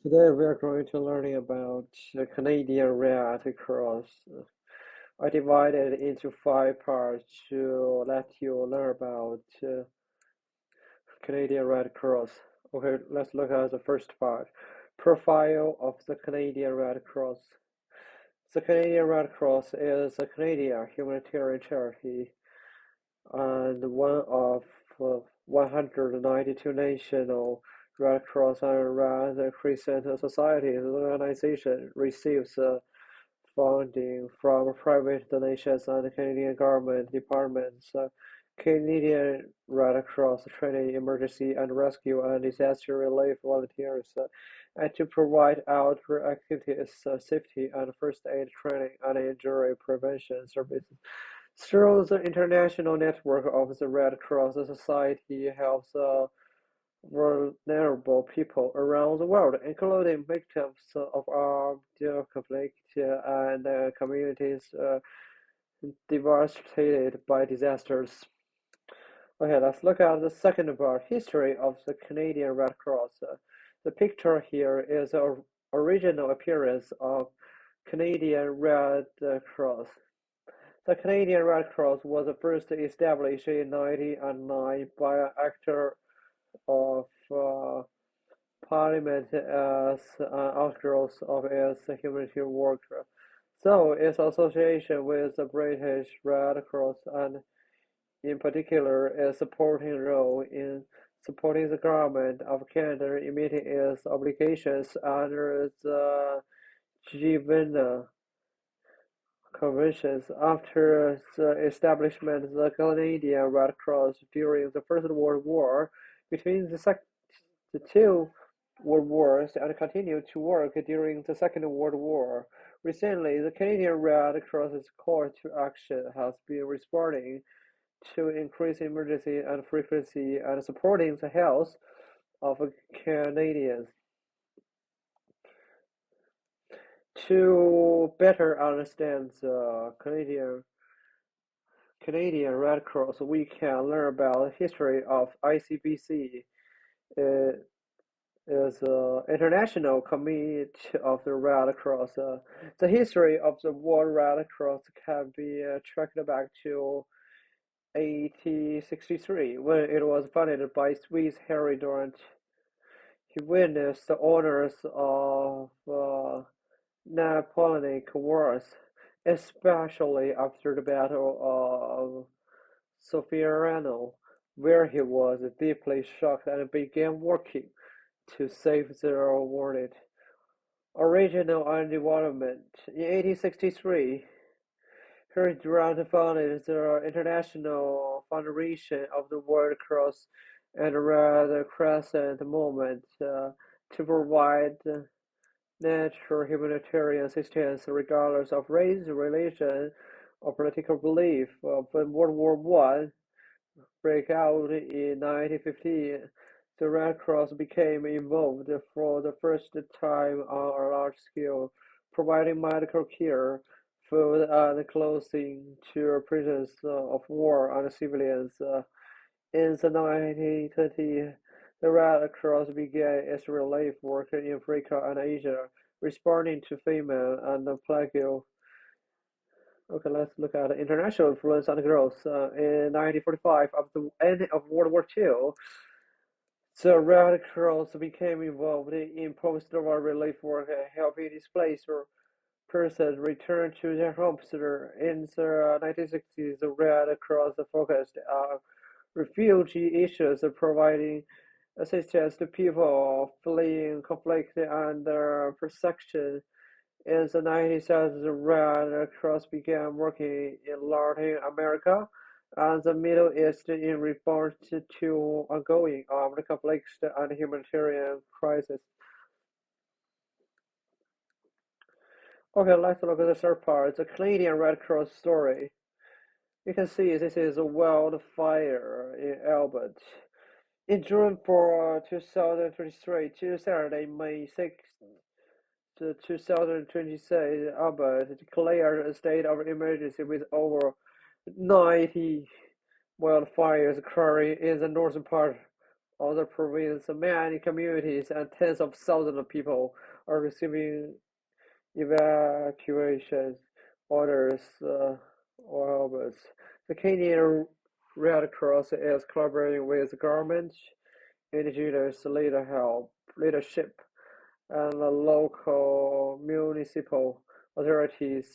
Today we are going to learning about the Canadian Red Cross. I divided it into five parts to let you learn about Canadian Red Cross. Okay, let's look at the first part. Profile of the Canadian Red Cross. The Canadian Red Cross is a Canadian humanitarian charity and one of 192 national Red Cross and Red Crescent societies. The organization receives funding from private donations and Canadian government departments. Canadian Red Cross training emergency and rescue and disaster relief volunteers and to provide outdoor activities, safety and first aid training and injury prevention services. Through the international network of the Red Cross Society helps vulnerable people around the world, including victims of armed conflict and communities devastated by disasters. Okay, let's look at the second part, history of the Canadian Red Cross. The picture here is the original appearance of Canadian Red Cross. The Canadian Red Cross was first established in 1909 by an actor of Parliament as an outgrowth of its humanitarian work, so its association with the British Red Cross and in particular its supporting role in supporting the government of Canada in meeting its obligations under the Geneva Conventions. After the establishment of the Canadian Red Cross during the First World War, between the two World Wars and continued to work during the Second World War. Recently, the Canadian Red Cross's call to action has been responding to increased emergency and frequency and supporting the health of Canadians. To better understand the Canadian Red Cross, we can learn about the history of ICBC. It is the International Committee of the Red Cross. The history of the World Red Cross can be tracked back to 1863 when it was founded by Swiss Harry Durant. He witnessed the honors of Napoleonic Wars, especially after the Battle of Solferino, where he was deeply shocked and began working to save the world. Original and development. In 1863, Harry Durant founded the International Federation of the World Cross and Red Crescent Movement to provide natural humanitarian assistance regardless of race, religion, or political belief. When World War One broke out in 1915, the Red Cross became involved for the first time on a large scale, providing medical care, food, and clothing to prisoners of war and civilians. In the 1920s, the Red Cross began its relief work in Africa and Asia, responding to famine and plague. Okay, let's look at international influence and growth. In 1945, at the end of World War II, the Red Cross became involved in post-war relief work, helping displaced persons return to their homes. In the 1960s, the Red Cross focused on refugee issues, providing assistance to people fleeing conflict and persecution. In the 1970s, the Red Cross began working in Latin America and the Middle East in response to ongoing armed conflicts and humanitarian crises. Okay, let's look at the third part, the Canadian Red Cross story. You can see this is a wildfire in Albert. In June 4, 2023, to Saturday, May 6, 2026, Albert declared a state of emergency with over 90 wildfires occurring in the northern part other provinces, many communities and tens of thousands of people are receiving evacuation orders or orders. The Canadian Red Cross is collaborating with government, indigenous leadership, and the local municipal authorities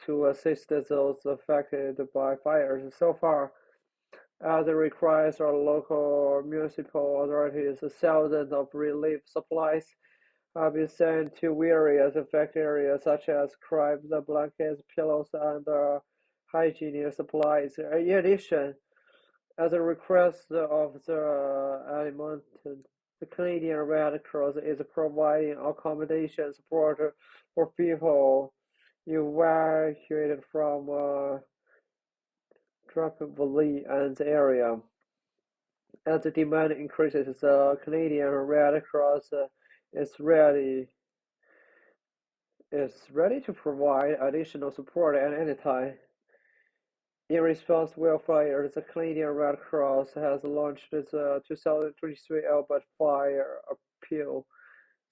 to assist those affected by fires. So far, as the request of local municipal authorities, thousands of relief supplies have been sent to various affected areas such as cribs, blankets, pillows, and hygiene supplies. In addition, as a request of the Edmonton, the Canadian Red Cross is providing accommodation support for people evacuated from Valley and the area. As the demand increases, the Canadian Red Cross is ready to provide additional support at any time. In response to wildfires, the Canadian Red Cross has launched its 2023 Alberta Fire Appeal.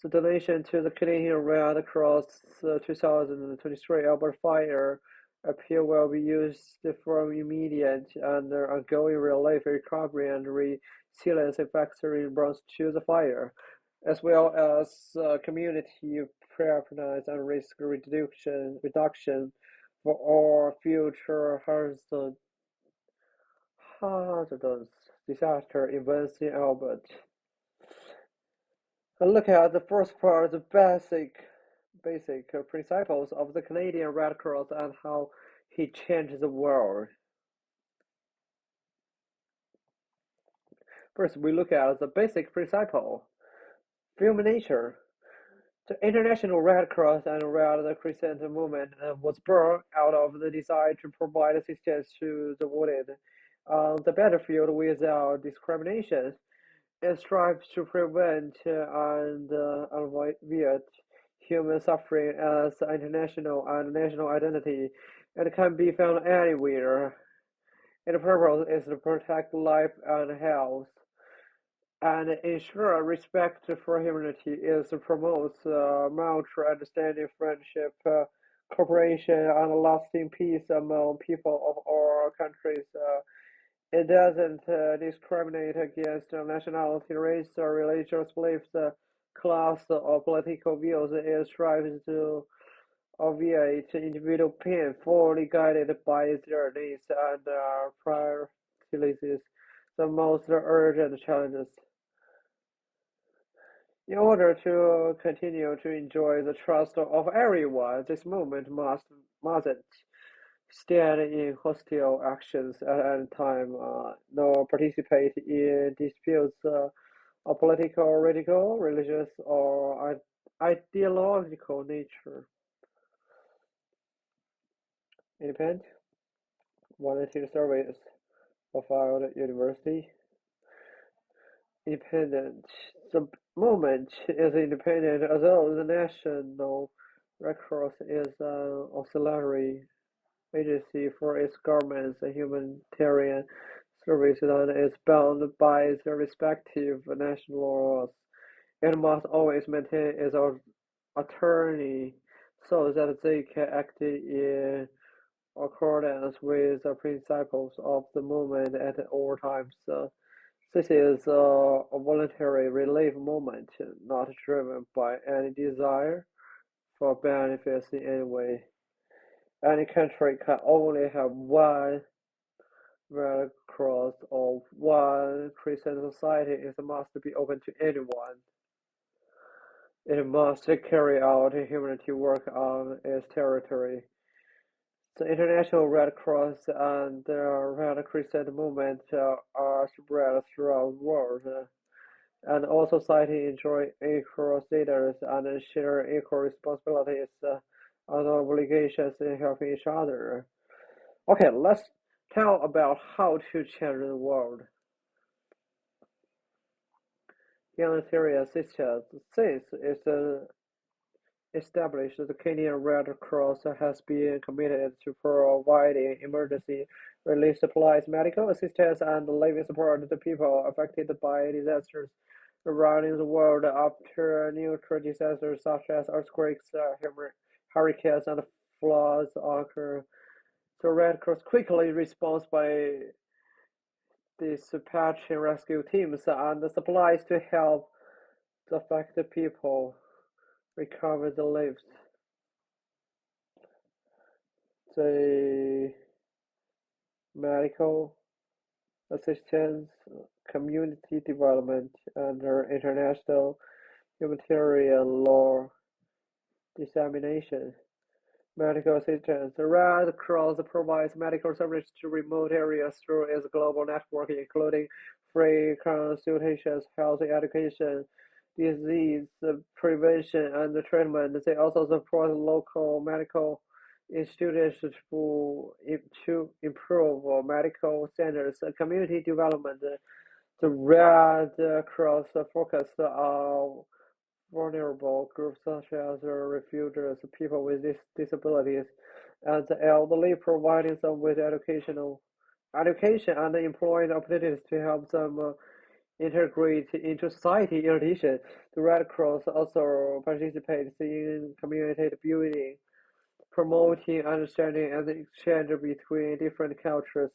The donation to the Canadian Red Cross 2023 Alberta Fire Appeal will be used for immediate and ongoing relief, recovery, and resilience effects in response to the fire, as well as community preparedness and risk reduction for all future hazardous disaster events in Alberta. And look at the first part, the basic principles of the Canadian Red Cross and how he changed the world. First, we look at the basic principle. Human nature. The International Red Cross and Red Crescent movement was born out of the desire to provide assistance to the wounded on the battlefield without discrimination. It strives to prevent and alleviate human suffering as international and national identity and can be found anywhere. Its purpose is to protect life and health and ensure respect for humanity. It promotes mutual understanding, friendship, cooperation, and lasting peace among people of all countries. It doesn't discriminate against nationality, race, or religious beliefs, class, or political views. It strives to obviate individual pain, fully guided by their needs and prioritizes the most urgent challenges. In order to continue to enjoy the trust of everyone, this movement mustn't stand in hostile actions at any time, nor participate in disputes of political, religious, or ideological nature. Independent volunteer service of our university. Independent. The movement is independent, although the National Red Cross is an auxiliary agency for its government's humanitarian services and is bound by the respective national laws. It must always maintain its autonomy so that they can act in accordance with the principles of the movement at all times. This is a voluntary relief movement, not driven by any desire for benefits in any way. Any country can only have one Red Cross or one Christian society. It must be open to anyone. It must carry out humanity work on its territory. The International Red Cross and the Red Crescent movement are spread throughout the world, and all societies enjoy equal status and share equal responsibilities and obligations in helping each other. Okay, let's tell about how to change the world. Humanitarian assistance. This is established, the Canadian Red Cross has been committed to providing emergency relief supplies, medical assistance, and living support to people affected by disasters around the world after natural disasters such as earthquakes, hurricanes, and floods occur. The Red Cross quickly responds by dispatching rescue teams and supplies to help the affected people recover the lives. The medical assistance, community development, and international humanitarian law dissemination. Medical assistance. The Red Cross provides medical services to remote areas through its global network, including free consultations, health education, disease prevention, and treatment. They also support local medical institutions to improve medical standards, community development. The Red Cross focuses on vulnerable groups such as refugees, people with disabilities, and the elderly, providing them with education and employment opportunities to help them integrate into society. In addition, the Red Cross also participates in community building, promoting understanding and exchange between different cultures.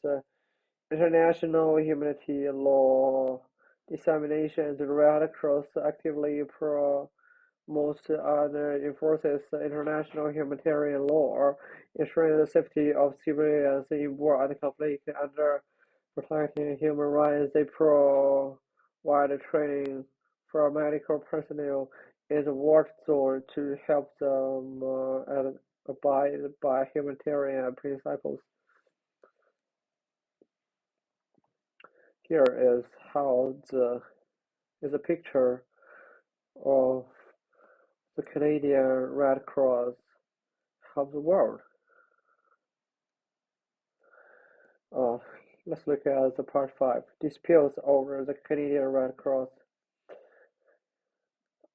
International humanity law dissemination. The Red Cross actively promotes and enforces international humanitarian law, ensuring the safety of civilians in war and conflict, and protecting human rights. They provide training for medical personnel in the war zone to help them abide by humanitarian principles. Here is a picture of the Canadian Red Cross helps the world. Uh, let's look at the part 5. Disputes over the Canadian Red Cross.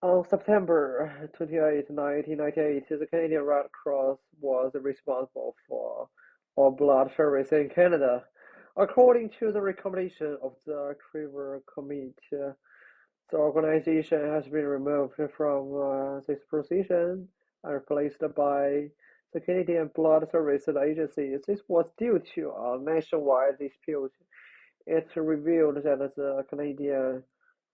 On September 28, 1998, the Canadian Red Cross was responsible for all blood service in Canada. According to the recommendation of the Trevor Committee, the organization has been removed from this position and replaced by the Canadian Blood Services Agency. This was due to a nationwide dispute. It revealed that the Canadian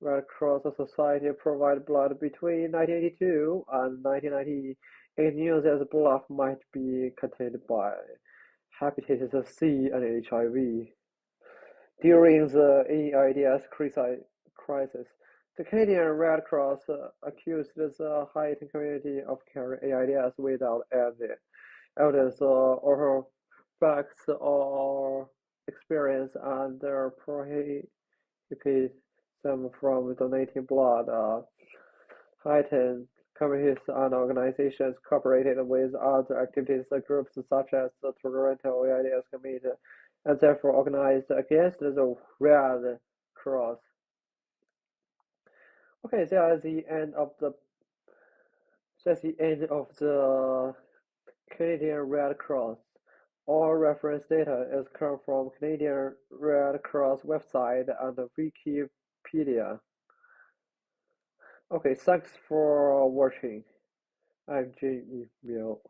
Red Cross Society provided blood between 1982 and 1990. It knew that the blood might be contained by hepatitis C and HIV. During the AIDS crisis, the Canadian Red Cross accused the Haitian community of carrying AIDS without any evidence or facts or experience, and prohibited them from donating blood. Haitian communities and organizations cooperated with other activities groups such as the Toronto AIDS Committee and therefore organized against the Red Cross. Okay, that's the end of the Canadian Red Cross. All reference data is come from Canadian Red Cross website and Wikipedia. Okay, thanks for watching. I'm Junyi Miao.